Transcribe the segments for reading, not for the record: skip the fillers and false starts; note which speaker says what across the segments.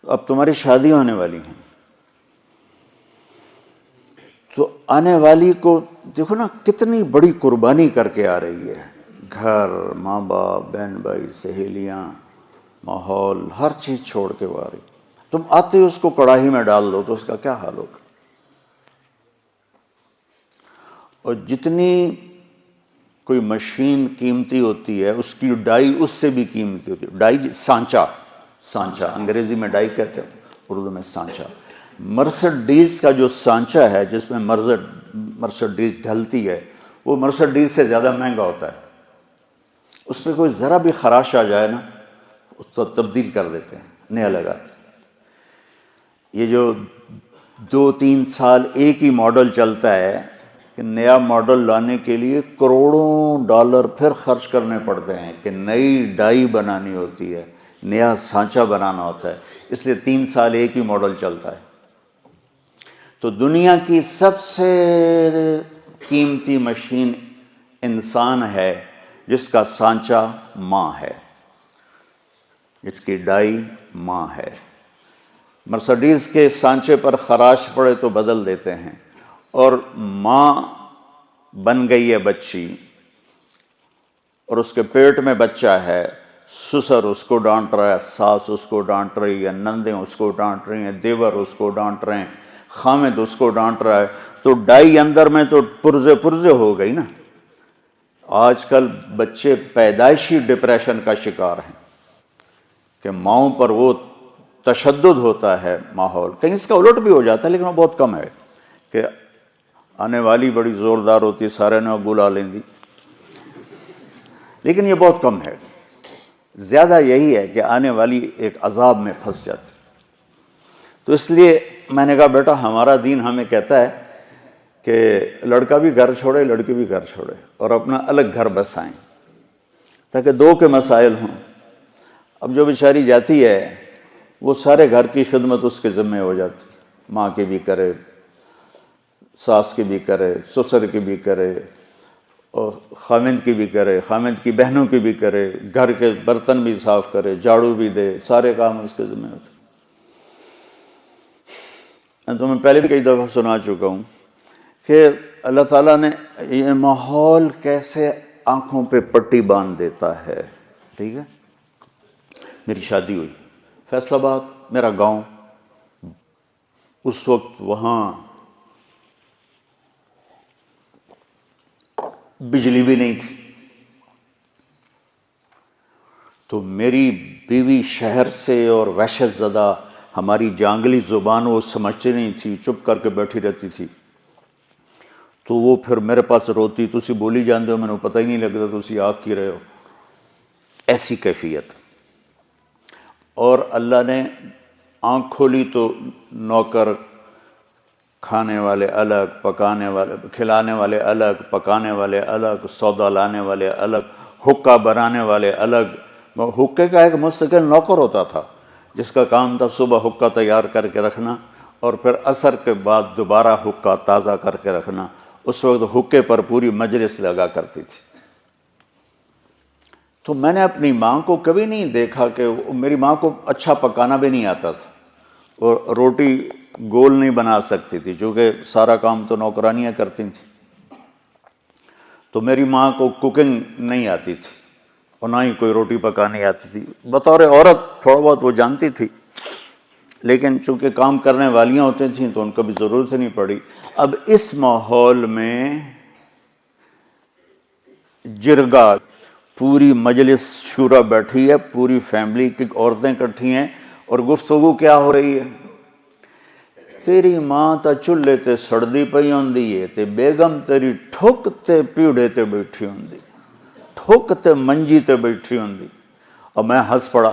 Speaker 1: اب تمہاری شادی ہونے والی ہیں، تو آنے والی کو دیکھو نا کتنی بڑی قربانی کر کے آ رہی ہے، گھر، ماں باپ، بہن بھائی، سہیلیاں، ماحول، ہر چیز چھوڑ کے وہ آ رہی. تم آتے ہی اس کو کڑاہی میں ڈال دو تو اس کا کیا حال ہوگا. اور جتنی کوئی مشین قیمتی ہوتی ہے اس کی ڈائی اس سے بھی قیمتی ہوتی ہے. ڈائی سانچہ انگریزی میں ڈائی کہتے ہیں، اردو میں سانچہ. مرسڈیز کا جو سانچہ ہے جس میں مرسڈیز ڈھلتی ہے وہ مرسڈیز سے زیادہ مہنگا ہوتا ہے. اس پہ کوئی ذرا بھی خراش آ جائے نا اس کو تبدیل کر دیتے ہیں، نیا لگاتے ہیں. یہ جو 2-3 سال ایک ہی ماڈل چلتا ہے کہ نیا ماڈل لانے کے لیے کروڑوں ڈالر پھر خرچ کرنے پڑتے ہیں کہ نئی ڈائی بنانی ہوتی ہے، نیا سانچہ بنانا ہوتا ہے. اس لیے 3 سال ایک ہی ماڈل چلتا ہے. تو دنیا کی سب سے قیمتی مشین انسان ہے جس کا سانچہ ماں ہے، جس کی ڈائی ماں ہے. مرسڈیز کے سانچے پر خراش پڑے تو بدل دیتے ہیں، اور ماں بن گئی ہے بچی اور اس کے پیٹ میں بچہ ہے. سسر اس کو ڈانٹ رہا ہے، ساس اس کو ڈانٹ رہی ہے، نندیں اس کو ڈانٹ رہی ہیں، دیور اس کو ڈانٹ رہے ہیں، خامد اس کو ڈانٹ رہا ہے. تو ڈائی اندر میں تو پرزے ہو گئی نا. آج کل بچے پیدائشی ڈپریشن کا شکار ہیں کہ ماؤں پر وہ تشدد ہوتا ہے ماحول. کہیں اس کا الٹ بھی ہو جاتا ہے لیکن وہ بہت کم ہے کہ آنے والی بڑی زوردار ہوتی، سارے نے بلا لیں دی، لیکن یہ بہت کم ہے. زیادہ یہی ہے کہ آنے والی ایک عذاب میں پھنس جاتی. تو اس لیے میں نے کہا بیٹا ہمارا دین ہمیں کہتا ہے کہ لڑکا بھی گھر چھوڑے، لڑکی بھی گھر چھوڑے اور اپنا الگ گھر بسائیں تاکہ 2 کے مسائل ہوں. اب جو بیچاری جاتی ہے وہ سارے گھر کی خدمت اس کے ذمہ ہو جاتی، ماں کی بھی کرے، ساس کی بھی کرے، سسر کی بھی کرے، اور خامند کی بھی کرے، خامند کی بہنوں کی بھی کرے، گھر کے برتن بھی صاف کرے، جھاڑو بھی دے، سارے کام اس کے ذمہ ہوتے. میں تمہیں پہلے بھی کئی دفعہ سنا چکا ہوں کہ اللہ تعالیٰ نے یہ ماحول کیسے آنکھوں پہ پٹی باندھ دیتا ہے. ٹھیک ہے، میری شادی ہوئی فیصل آباد، میرا گاؤں. اس وقت وہاں بجلی بھی نہیں تھی. تو میری بیوی شہر سے اور وحشت زدہ ہماری جانگلی زبان وہ سمجھتی نہیں تھی، چپ کر کے بیٹھی رہتی تھی. تو وہ پھر میرے پاس روتی، تسی بولی جاندے ہو میں نے پتہ ہی نہیں لگتا تسی آگ کی رہے ہو. ایسی کیفیت. اور اللہ نے آنکھ کھولی تو نوکر، کھانے والے الگ، پکانے والے، کھلانے والے الگ، پکانے والے الگ، سودا لانے والے الگ، حکا بنانے والے الگ. حکے کا ایک مستقل نوکر ہوتا تھا جس کا کام تھا صبح حکا تیار کر کے رکھنا اور پھر عصر کے بعد دوبارہ حکا تازہ کر کے رکھنا. اس وقت حکے پر پوری مجلس لگا کرتی تھی. تو میں نے اپنی ماں کو کبھی نہیں دیکھا کہ میری ماں کو اچھا پکانا بھی نہیں آتا تھا اور روٹی گول نہیں بنا سکتی تھی چونکہ سارا کام تو نوکرانیاں کرتی تھیں. تو میری ماں کو کوکنگ نہیں آتی تھی اور نہ ہی کوئی روٹی پکانی آتی تھی. بطور عورت تھوڑا بہت وہ جانتی تھی لیکن چونکہ کام کرنے والیاں ہوتی تھیں تو ان کو بھی ضرورت نہیں پڑی. اب اس ماحول میں جرگا، پوری مجلس شورا بیٹھی ہے، پوری فیملی کی عورتیں اکٹھی ہیں اور گفتگو کیا ہو رہی ہے؟ تیری ماں تا چولہے تے سڑدی پئی ہوندی ہے تے بیگم تیری ٹھک تے پیڑے تے بیٹھی ہوندی، ٹھک تے منجی تے بیٹھی ہوندی. اور میں ہنس پڑا.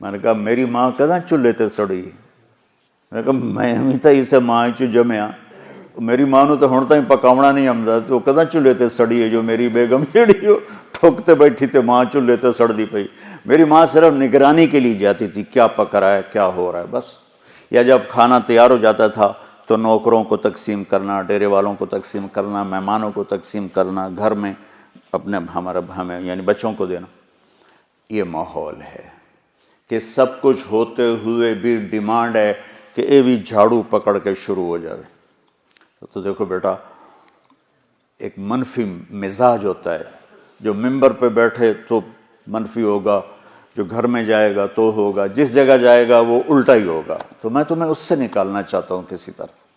Speaker 1: میں نے کہا میری ماں کداں چولہے تے سڑی؟ میں نے کہا میں بھی تو اسے ماں چ جمیا، میری ماں نو تو ہن تائیں پکاونا نہیں آمدا تو کداں چولہے تے سڑی ہے جو میری بیگم جیڑی ہو ٹھک تے بیٹھی تے ماں چولہے تے سڑدی پئی. میری ماں صرف نگرانی کے لیے جاتی تھی کیا پک رہا ہے کیا ہو رہا ہے بس. یا جب کھانا تیار ہو جاتا تھا تو نوکروں کو تقسیم کرنا، ڈیرے والوں کو تقسیم کرنا، مہمانوں کو تقسیم کرنا، گھر میں اپنے ہمیں یعنی بچوں کو دینا. یہ ماحول ہے کہ سب کچھ ہوتے ہوئے بھی ڈیمانڈ ہے کہ یہ بھی جھاڑو پکڑ کے شروع ہو جائے. تو دیکھو بیٹا، ایک منفی مزاج ہوتا ہے، جو ممبر پہ بیٹھے تو منفی ہوگا، جو گھر میں جائے گا تو ہوگا، جس جگہ جائے گا وہ الٹا ہی ہوگا. تو میں تمہیں اس سے نکالنا چاہتا ہوں کسی طرح.